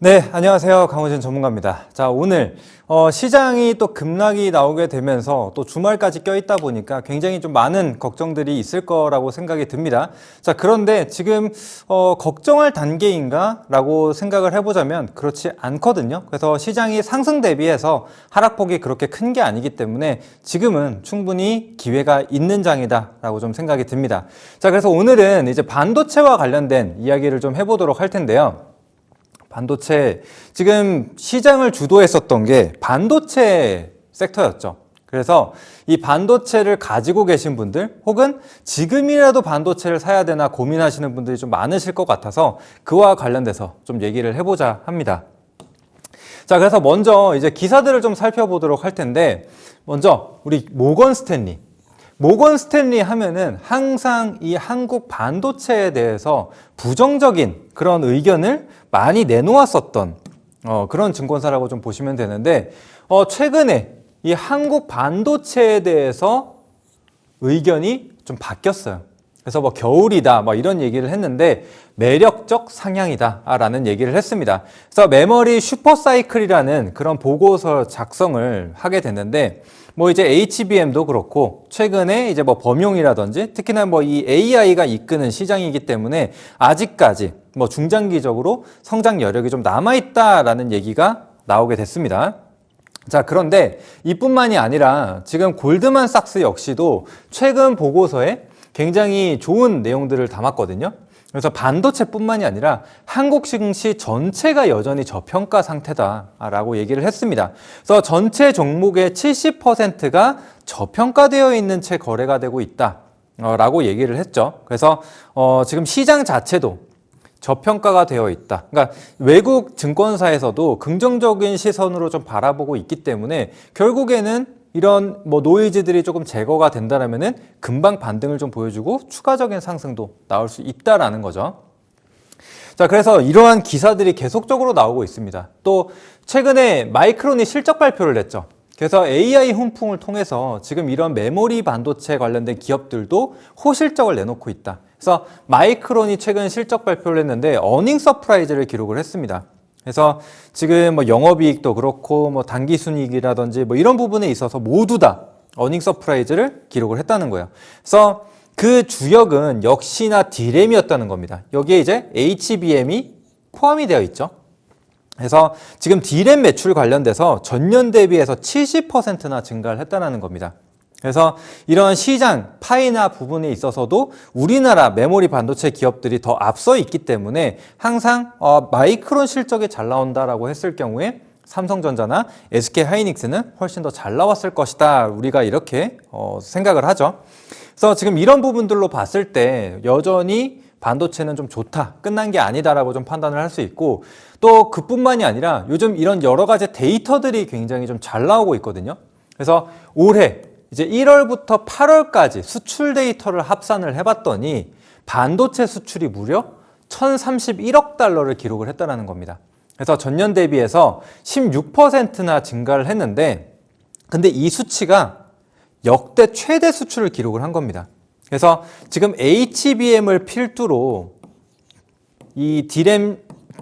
네, 안녕하세요. 강호진 전문가입니다. 자, 오늘 시장이 또 급락이 나오게 되면서 또 주말까지 껴있다 보니까 굉장히 좀 많은 걱정들이 있을 거라고 생각이 듭니다. 자, 그런데 지금 걱정할 단계인가? 라고 생각을 해보자면 그렇지 않거든요. 그래서 시장이 상승 대비해서 하락폭이 그렇게 큰 게 아니기 때문에 지금은 충분히 기회가 있는 장이다 라고 좀 생각이 듭니다. 자, 그래서 오늘은 이제 반도체와 관련된 이야기를 좀 해보도록 할 텐데요. 반도체, 지금 시장을 주도했었던 게 반도체 섹터였죠. 그래서 이 반도체를 가지고 계신 분들 혹은 지금이라도 반도체를 사야 되나 고민하시는 분들이 좀 많으실 것 같아서 그와 관련돼서 좀 얘기를 해보자 합니다. 자, 그래서 먼저 이제 기사들을 좀 살펴보도록 할 텐데, 먼저 우리 모건 스탠리 하면은 항상 이 한국 반도체에 대해서 부정적인 그런 의견을 많이 내놓았었던 그런 증권사라고 좀 보시면 되는데, 최근에 이 한국 반도체에 대해서 의견이 좀 바뀌었어요. 그래서 뭐 겨울이다 뭐 이런 얘기를 했는데 매력적 상향이다 라는 얘기를 했습니다. 그래서 메모리 슈퍼사이클이라는 그런 보고서 작성을 하게 됐는데, 뭐 이제 HBM도 그렇고 최근에 이제 뭐 범용이라든지 특히나 뭐 이 AI가 이끄는 시장이기 때문에 아직까지 뭐 중장기적으로 성장 여력이 좀 남아있다라는 얘기가 나오게 됐습니다. 자, 그런데 이뿐만이 아니라 지금 골드만삭스 역시도 최근 보고서에 굉장히 좋은 내용들을 담았거든요. 그래서 반도체뿐만이 아니라 한국 증시 전체가 여전히 저평가 상태다라고 얘기를 했습니다. 그래서 전체 종목의 70%가 저평가되어 있는 채 거래가 되고 있다라고 얘기를 했죠. 그래서 지금 시장 자체도 저평가가 되어 있다. 그러니까 외국 증권사에서도 긍정적인 시선으로 좀 바라보고 있기 때문에 결국에는 이런 뭐 노이즈들이 조금 제거가 된다면은 금방 반등을 좀 보여주고 추가적인 상승도 나올 수 있다라는 거죠. 자, 그래서 이러한 기사들이 계속적으로 나오고 있습니다. 또 최근에 마이크론이 실적 발표를 냈죠. 그래서 AI 훈풍을 통해서 지금 이런 메모리 반도체 관련된 기업들도 호실적을 내놓고 있다. 그래서 마이크론이 최근 실적 발표를 했는데 어닝 서프라이즈를 기록을 했습니다. 그래서 지금 뭐 영업이익도 그렇고 뭐 당기순이익이라든지 뭐 이런 부분에 있어서 모두 다 어닝 서프라이즈를 기록을 했다는 거예요. 그래서 그 주역은 역시나 D램이었다는 겁니다. 여기에 이제 HBM이 포함이 되어 있죠. 그래서 지금 D램 매출 관련돼서 전년 대비해서 70%나 증가를 했다는 겁니다. 그래서 이런 시장 파이나 부분에 있어서도 우리나라 메모리 반도체 기업들이 더 앞서 있기 때문에 항상 마이크론 실적이 잘 나온다라고 했을 경우에 삼성전자나 SK하이닉스는 훨씬 더 잘 나왔을 것이다. 우리가 이렇게 생각을 하죠. 그래서 지금 이런 부분들로 봤을 때 여전히 반도체는 좀 좋다, 끝난 게 아니다라고 좀 판단을 할 수 있고, 또 그뿐만이 아니라 요즘 이런 여러 가지 데이터들이 굉장히 좀 잘 나오고 있거든요. 그래서 올해 이제 1월부터 8월까지 수출 데이터를 합산을 해봤더니 반도체 수출이 무려 1,031억 달러를 기록을 했다는 겁니다. 그래서 전년 대비해서 16%나 증가를 했는데, 근데 이 수치가 역대 최대 수출을 기록을 한 겁니다. 그래서 지금 HBM을 필두로 이 D램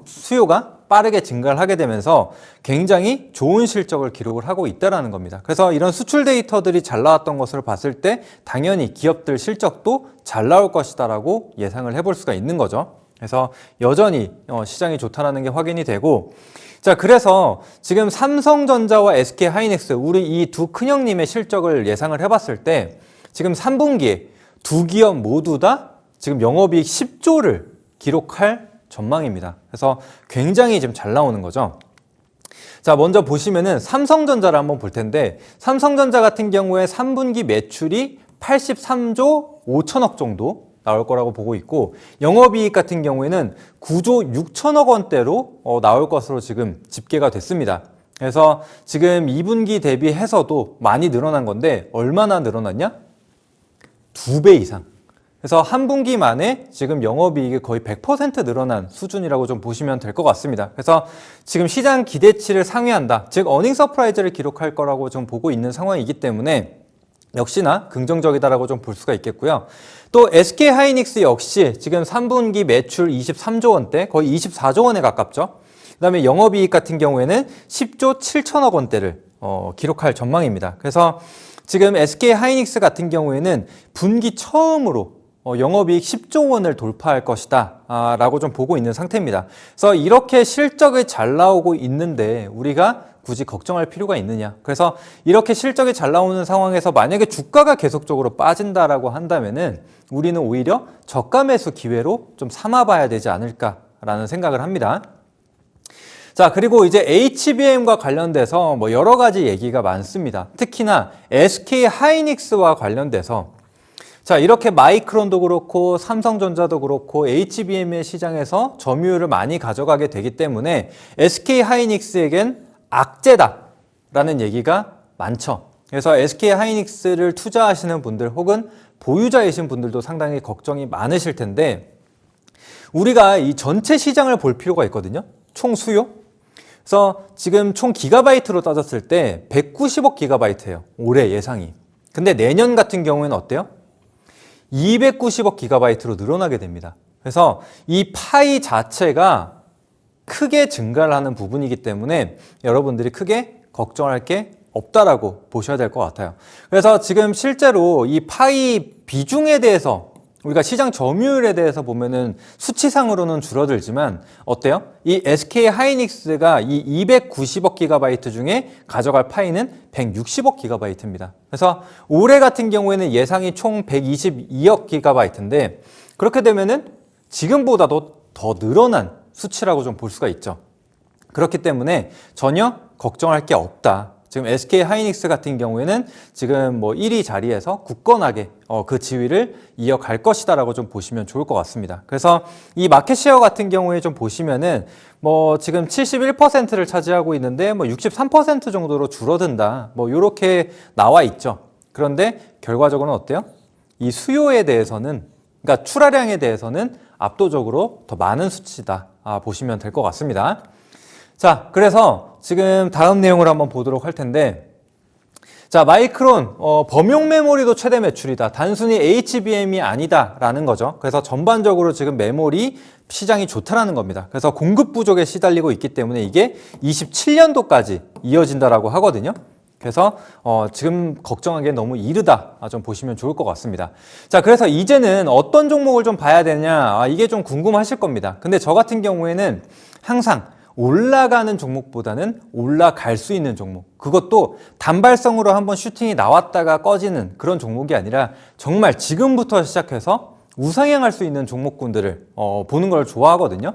수요가 빠르게 증가를 하게 되면서 굉장히 좋은 실적을 기록을 하고 있다는 겁니다. 그래서 이런 수출 데이터들이 잘 나왔던 것을 봤을 때 당연히 기업들 실적도 잘 나올 것이다라고 예상을 해볼 수가 있는 거죠. 그래서 여전히 시장이 좋다는 게 확인이 되고, 자, 그래서 지금 삼성전자와 SK하이닉스 우리 이 두 큰형님의 실적을 예상을 해봤을 때 지금 3분기에 두 기업 모두 다 지금 영업이익 10조를 기록할 전망입니다. 그래서 굉장히 지금 잘 나오는 거죠. 자, 먼저 보시면은 삼성전자를 한번 볼 텐데, 삼성전자 같은 경우에 3분기 매출이 83조 5천억 정도 나올 거라고 보고 있고, 영업이익 같은 경우에는 9조 6천억 원대로 나올 것으로 지금 집계가 됐습니다. 그래서 지금 2분기 대비해서도 많이 늘어난 건데 얼마나 늘어났냐? 2배 이상. 그래서 한 분기 만에 지금 영업이익이 거의 100% 늘어난 수준이라고 좀 보시면 될 것 같습니다. 그래서 지금 시장 기대치를 상회한다, 즉 어닝 서프라이즈를 기록할 거라고 좀 보고 있는 상황이기 때문에 역시나 긍정적이다라고 좀 볼 수가 있겠고요. 또 SK하이닉스 역시 지금 3분기 매출 23조 원대, 거의 24조 원에 가깝죠. 그다음에 영업이익 같은 경우에는 10조 7천억 원대를 기록할 전망입니다. 그래서 지금 SK하이닉스 같은 경우에는 분기 처음으로 영업이익 10조 원을 돌파할 것이다 라고 좀 보고 있는 상태입니다. 그래서 이렇게 실적이 잘 나오고 있는데 우리가 굳이 걱정할 필요가 있느냐. 그래서 이렇게 실적이 잘 나오는 상황에서 만약에 주가가 계속적으로 빠진다라고 한다면은 우리는 오히려 저가 매수 기회로 좀 삼아봐야 되지 않을까라는 생각을 합니다. 자, 그리고 이제 HBM과 관련돼서 뭐 여러 가지 얘기가 많습니다. 특히나 SK하이닉스와 관련돼서 자, 이렇게 마이크론도 그렇고 삼성전자도 그렇고 HBM의 시장에서 점유율을 많이 가져가게 되기 때문에 SK하이닉스에겐 악재다라는 얘기가 많죠. 그래서 SK하이닉스를 투자하시는 분들 혹은 보유자이신 분들도 상당히 걱정이 많으실 텐데 우리가 이 전체 시장을 볼 필요가 있거든요. 총 수요. 그래서 지금 총 기가바이트로 따졌을 때 190억 기가바이트예요. 올해 예상이. 근데 내년 같은 경우에는 어때요? 290억 기가바이트로 늘어나게 됩니다. 그래서 이 파이 자체가 크게 증가를 하는 부분이기 때문에 여러분들이 크게 걱정할 게 없다라고 보셔야 될 것 같아요. 그래서 지금 실제로 이 파이 비중에 대해서 우리가 시장 점유율에 대해서 보면은 수치상으로는 줄어들지만 어때요? 이 SK하이닉스가 이 290억 기가바이트 중에 가져갈 파이는 160억 기가바이트입니다. 그래서 올해 같은 경우에는 예상이 총 122억 기가바이트인데 그렇게 되면은 지금보다도 더 늘어난 수치라고 좀 볼 수가 있죠. 그렇기 때문에 전혀 걱정할 게 없다. 지금 SK하이닉스 같은 경우에는 지금 뭐 1위 자리에서 굳건하게 그 지위를 이어갈 것이다라고 좀 보시면 좋을 것 같습니다. 그래서 이 마켓쉐어 같은 경우에 좀 보시면은 뭐 지금 71%를 차지하고 있는데 뭐 63% 정도로 줄어든다. 뭐 이렇게 나와 있죠. 그런데 결과적으로는 어때요? 이 수요에 대해서는 그러니까 출하량에 대해서는 압도적으로 더 많은 수치다 보시면 될 것 같습니다. 자, 그래서 지금 다음 내용을 한번 보도록 할 텐데 자, 마이크론 범용 메모리도 최대 매출이다. 단순히 HBM이 아니다라는 거죠. 그래서 전반적으로 지금 메모리 시장이 좋다라는 겁니다. 그래서 공급 부족에 시달리고 있기 때문에 이게 27년도까지 이어진다라고 하거든요. 그래서 지금 걱정하기엔 너무 이르다 좀 보시면 좋을 것 같습니다. 자, 그래서 이제는 어떤 종목을 좀 봐야 되냐 이게 좀 궁금하실 겁니다. 근데 저 같은 경우에는 항상 올라가는 종목보다는 올라갈 수 있는 종목, 그것도 단발성으로 한번 슈팅이 나왔다가 꺼지는 그런 종목이 아니라 정말 지금부터 시작해서 우상향할 수 있는 종목군들을 보는 걸 좋아하거든요.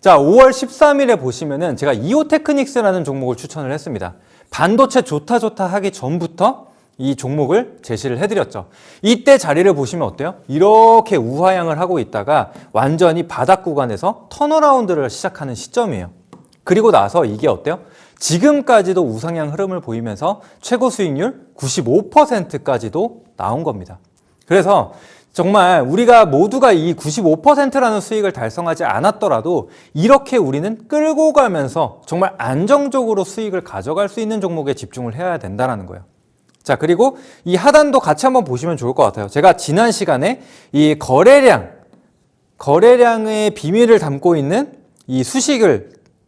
자, 5월 13일에 보시면은 제가 이오테크닉스라는 종목을 추천을 했습니다. 반도체 좋다 하기 전부터 이 종목을 제시를 해드렸죠. 이때 자리를 보시면 어때요? 이렇게 우하향을 하고 있다가 완전히 바닥 구간에서 턴어라운드를 시작하는 시점이에요. 그리고 나서 이게 어때요? 지금까지도 우상향 흐름을 보이면서 최고 수익률 95%까지도 나온 겁니다. 그래서 정말 우리가 모두가 이 95%라는 수익을 달성하지 않았더라도 이렇게 우리는 끌고 가면서 정말 안정적으로 수익을 가져갈 수 있는 종목에 집중을 해야 된다는 거예요. 자, 그리고 이 하단도 같이 한번 보시면 좋을 것 같아요. 제가 지난 시간에 이 거래량의 비밀을 담고 있는 이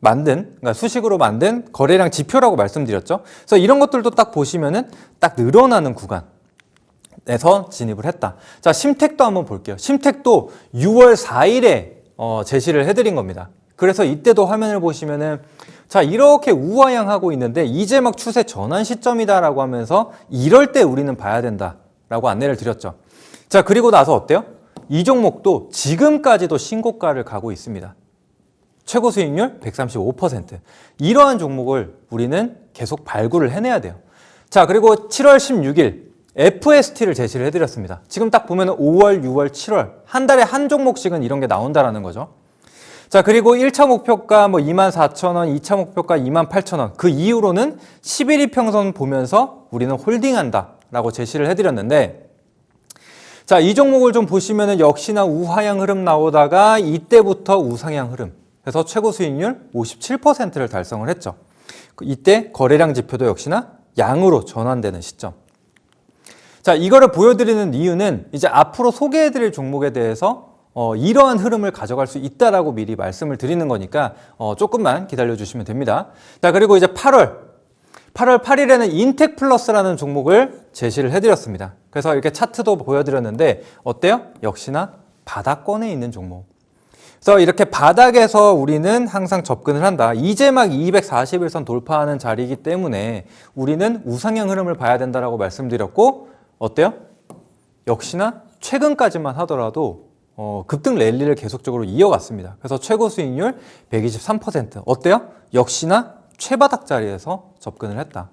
그러니까 수식으로 만든 거래량 지표라고 말씀드렸죠. 그래서 이런 것들도 딱 보시면은 딱 늘어나는 구간에서 진입을 했다. 자, 심택도 한번 볼게요. 심택도 6월 4일에 제시를 해드린 겁니다. 그래서 이때도 화면을 보시면은 자, 이렇게 우하향하고 있는데 이제 막 추세 전환 시점이다라고 하면서 이럴 때 우리는 봐야 된다라고 안내를 드렸죠. 자, 그리고 나서 어때요? 이 종목도 지금까지도 신고가를 가고 있습니다. 최고 수익률 135%. 이러한 종목을 우리는 계속 발굴을 해내야 돼요. 자, 그리고 7월 16일 FST를 제시를 해드렸습니다. 지금 딱 보면 5월, 6월, 7월 한 달에 한 종목씩은 이런 게 나온다라는 거죠. 자, 그리고 1차 목표가 24,000원, 2차 목표가 28,000원. 그 이후로는 11일 평선 보면서 우리는 홀딩한다라고 제시를 해드렸는데 자, 이 종목을 좀 보시면은 역시나 우하향 흐름 나오다가 이때부터 우상향 흐름. 그래서 최고 수익률 57%를 달성을 했죠. 이때 거래량 지표도 역시나 양으로 전환되는 시점. 자, 이거를 보여드리는 이유는 이제 앞으로 소개해드릴 종목에 대해서 이러한 흐름을 가져갈 수 있다라고 미리 말씀을 드리는 거니까 조금만 기다려 주시면 됩니다. 자, 그리고 이제 8월 8일에는 인텍플러스라는 종목을 제시를 해드렸습니다. 그래서 이렇게 차트도 보여드렸는데 어때요? 역시나 바닥권에 있는 종목. 그래서 이렇게 바닥에서 우리는 항상 접근을 한다. 이제 막 241선 돌파하는 자리이기 때문에 우리는 우상향 흐름을 봐야 된다라고 말씀드렸고 어때요? 역시나 최근까지만 하더라도 급등 랠리를 계속적으로 이어갔습니다. 그래서 최고 수익률 123%. 어때요? 역시나 최바닥 자리에서 접근을 했다.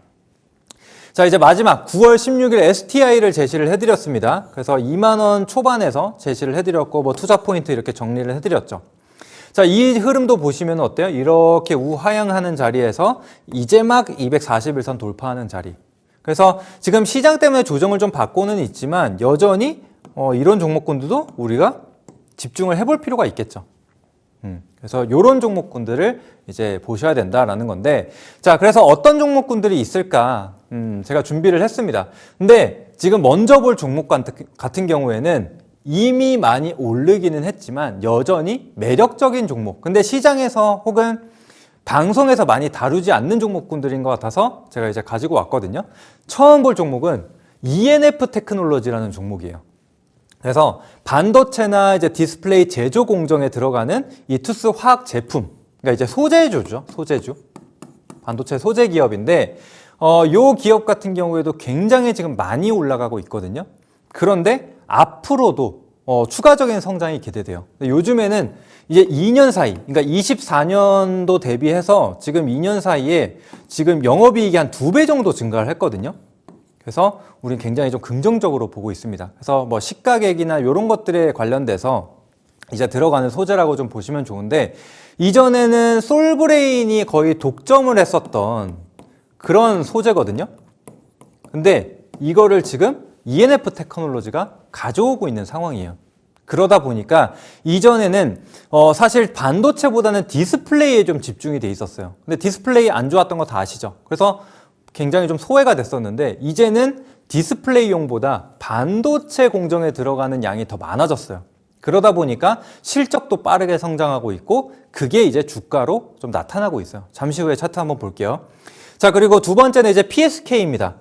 자, 이제 마지막 9월 16일 STI를 제시를 해드렸습니다. 그래서 2만 원 초반에서 제시를 해드렸고 뭐 투자 포인트 이렇게 정리를 해드렸죠. 자, 이 흐름도 보시면 어때요? 이렇게 우하향하는 자리에서 이제 막 241선 돌파하는 자리. 그래서 지금 시장 때문에 조정을 좀 받고는 있지만 여전히 이런 종목군들도 우리가 집중을 해볼 필요가 있겠죠. 그래서 이런 종목군들을 이제 보셔야 된다라는 건데, 자, 그래서 어떤 종목군들이 있을까? 제가 준비를 했습니다. 근데 지금 먼저 볼 종목 같은 경우에는 이미 많이 오르기는 했지만 여전히 매력적인 종목. 근데 시장에서 혹은 방송에서 많이 다루지 않는 종목군들인 것 같아서 제가 이제 가지고 왔거든요. 처음 볼 종목은 ENF 테크놀로지라는 종목이에요. 그래서 반도체나 이제 디스플레이 제조 공정에 들어가는 이 투스 화학 제품, 그러니까 이제 소재주죠, 소재주. 반도체 소재 기업인데, 요 기업 같은 경우에도 굉장히 지금 많이 올라가고 있거든요. 그런데 앞으로도 추가적인 성장이 기대돼요. 요즘에는 이제 2년 사이, 그러니까 24년도 대비해서 지금 2년 사이에 지금 영업이익이 한 2배 정도 증가를 했거든요. 그래서 우리는 굉장히 좀 긍정적으로 보고 있습니다. 그래서 뭐 시가객이나 이런 것들에 관련돼서 이제 들어가는 소재라고 좀 보시면 좋은데, 이전에는 솔브레인이 거의 독점을 했었던 그런 소재거든요. 근데 이거를 지금 ENF 테크놀로지가 가져오고 있는 상황이에요. 그러다 보니까 이전에는 사실 반도체보다는 디스플레이에 좀 집중이 돼 있었어요. 근데 디스플레이 안 좋았던 거 다 아시죠? 그래서 굉장히 좀 소외가 됐었는데 이제는 디스플레이용보다 반도체 공정에 들어가는 양이 더 많아졌어요. 그러다 보니까 실적도 빠르게 성장하고 있고 그게 이제 주가로 좀 나타나고 있어요. 잠시 후에 차트 한번 볼게요. 자, 그리고 두 번째는 이제 PSK입니다.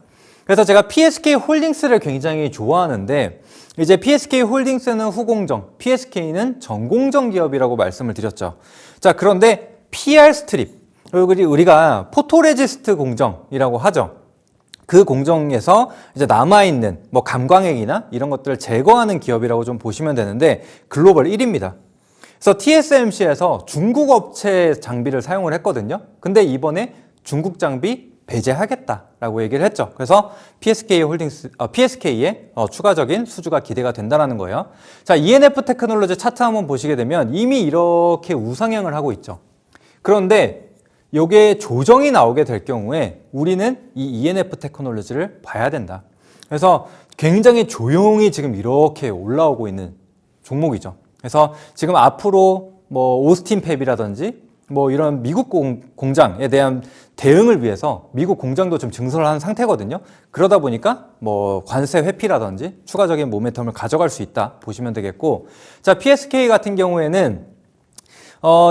그래서 제가 PSK 홀딩스를 굉장히 좋아하는데 이제 PSK 홀딩스는 후공정, PSK는 전공정 기업이라고 말씀을 드렸죠. 자, 그런데 PR 스트립, 우리가 포토레지스트 공정이라고 하죠. 그 공정에서 이제 남아있는 뭐 감광액이나 이런 것들을 제거하는 기업이라고 좀 보시면 되는데 글로벌 1위입니다. 그래서 TSMC에서 중국 업체 장비를 사용을 했거든요. 근데 이번에 중국 장비 배제하겠다라고 얘기를 했죠. 그래서 PSK의 추가적인 수주가 기대가 된다는 거예요. 자, ENF 테크놀로지 차트 한번 보시게 되면 이미 이렇게 우상향을 하고 있죠. 그런데 이게 조정이 나오게 될 경우에 우리는 이 ENF 테크놀로지를 봐야 된다. 그래서 굉장히 조용히 지금 이렇게 올라오고 있는 종목이죠. 그래서 지금 앞으로 뭐 오스틴 팹이라든지 뭐 이런 미국 공장에 대한 대응을 위해서 미국 공장도 좀 증설을 한 상태거든요. 그러다 보니까 뭐 관세 회피라든지 추가적인 모멘텀을 가져갈 수 있다 보시면 되겠고, 자, PSK 같은 경우에는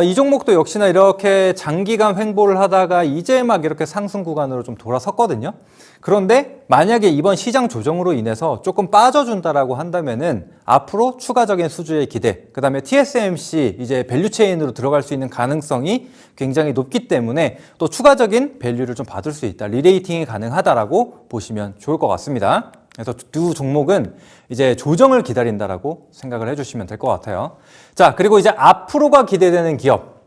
이 종목도 역시나 이렇게 장기간 횡보를 하다가 이제 막 이렇게 상승 구간으로 좀 돌아섰거든요. 그런데 만약에 이번 시장 조정으로 인해서 조금 빠져준다라고 한다면은 앞으로 추가적인 수주의 기대, 그 다음에 TSMC 이제 밸류체인으로 들어갈 수 있는 가능성이 굉장히 높기 때문에 또 추가적인 밸류를 좀 받을 수 있다, 리레이팅이 가능하다라고 보시면 좋을 것 같습니다. 그래서 두 종목은 이제 조정을 기다린다라고 생각을 해주시면 될 것 같아요. 자, 그리고 이제 앞으로가 기대되는 기업,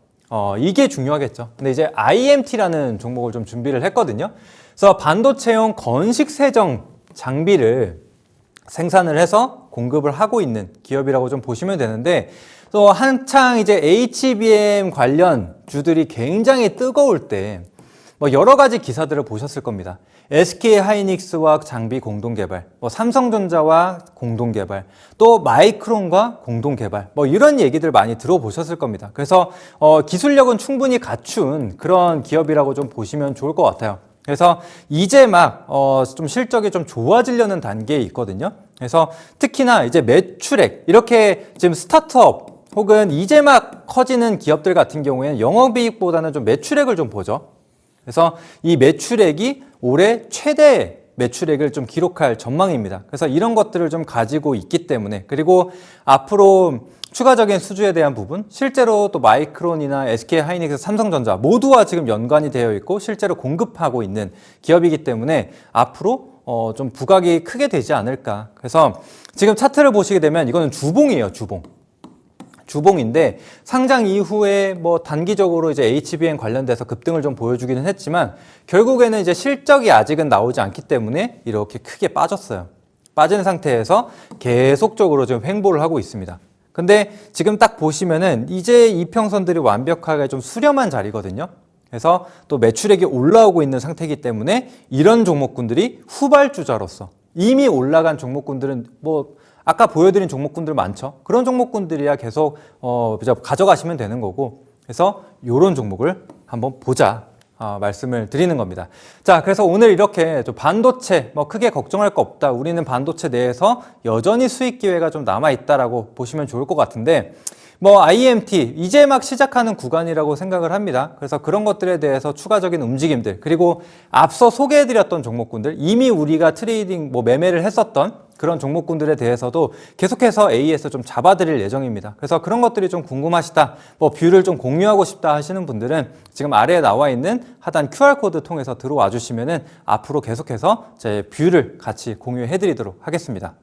이게 중요하겠죠. 근데 이제 IMT라는 종목을 좀 준비를 했거든요. 그래서 반도체용 건식 세정 장비를 생산을 해서 공급을 하고 있는 기업이라고 좀 보시면 되는데, 또 한창 이제 HBM 관련 주들이 굉장히 뜨거울 때 뭐 여러 가지 기사들을 보셨을 겁니다. SK 하이닉스와 장비 공동 개발, 뭐 삼성전자와 공동 개발, 또 마이크론과 공동 개발, 뭐 이런 얘기들 많이 들어보셨을 겁니다. 그래서 기술력은 충분히 갖춘 그런 기업이라고 좀 보시면 좋을 것 같아요. 그래서 이제 막 좀 실적이 좀 좋아지려는 단계에 있거든요. 그래서 특히나 이제 매출액 이렇게 지금 스타트업 혹은 이제 막 커지는 기업들 같은 경우에는 영업이익보다는 좀 매출액을 좀 보죠. 그래서 이 매출액이 올해 최대 매출액을 좀 기록할 전망입니다. 그래서 이런 것들을 좀 가지고 있기 때문에, 그리고 앞으로 추가적인 수주에 대한 부분, 실제로 또 마이크론이나 SK하이닉스, 삼성전자 모두와 지금 연관이 되어 있고 실제로 공급하고 있는 기업이기 때문에 앞으로 좀 부각이 크게 되지 않을까. 그래서 지금 차트를 보시게 되면 이거는 주봉이에요, 주봉. 주봉인데 상장 이후에 뭐 단기적으로 이제 HBM 관련돼서 급등을 좀 보여주기는 했지만 결국에는 이제 실적이 아직은 나오지 않기 때문에 이렇게 크게 빠졌어요. 빠진 상태에서 계속적으로 지금 횡보를 하고 있습니다. 근데 지금 딱 보시면은 이제 이평선들이 완벽하게 좀 수렴한 자리거든요. 그래서 또 매출액이 올라오고 있는 상태이기 때문에 이런 종목군들이 후발주자로서 이미 올라간 종목군들은 뭐 아까 보여드린 종목군들 많죠. 그런 종목군들이야 계속 가져가시면 되는 거고, 그래서 이런 종목을 한번 보자 말씀을 드리는 겁니다. 자, 그래서 오늘 이렇게 좀 반도체 뭐 크게 걱정할 거 없다. 우리는 반도체 내에서 여전히 수익 기회가 좀 남아 있다라고 보시면 좋을 것 같은데, 뭐 IMT 이제 막 시작하는 구간이라고 생각을 합니다. 그래서 그런 것들에 대해서 추가적인 움직임들, 그리고 앞서 소개해드렸던 종목군들, 이미 우리가 트레이딩 뭐 매매를 했었던 그런 종목군들에 대해서도 계속해서 AES 좀 잡아드릴 예정입니다. 그래서 그런 것들이 좀 궁금하시다, 뭐 뷰를 좀 공유하고 싶다 하시는 분들은 지금 아래에 나와 있는 하단 QR코드 통해서 들어와 주시면은 앞으로 계속해서 제 뷰를 같이 공유해드리도록 하겠습니다.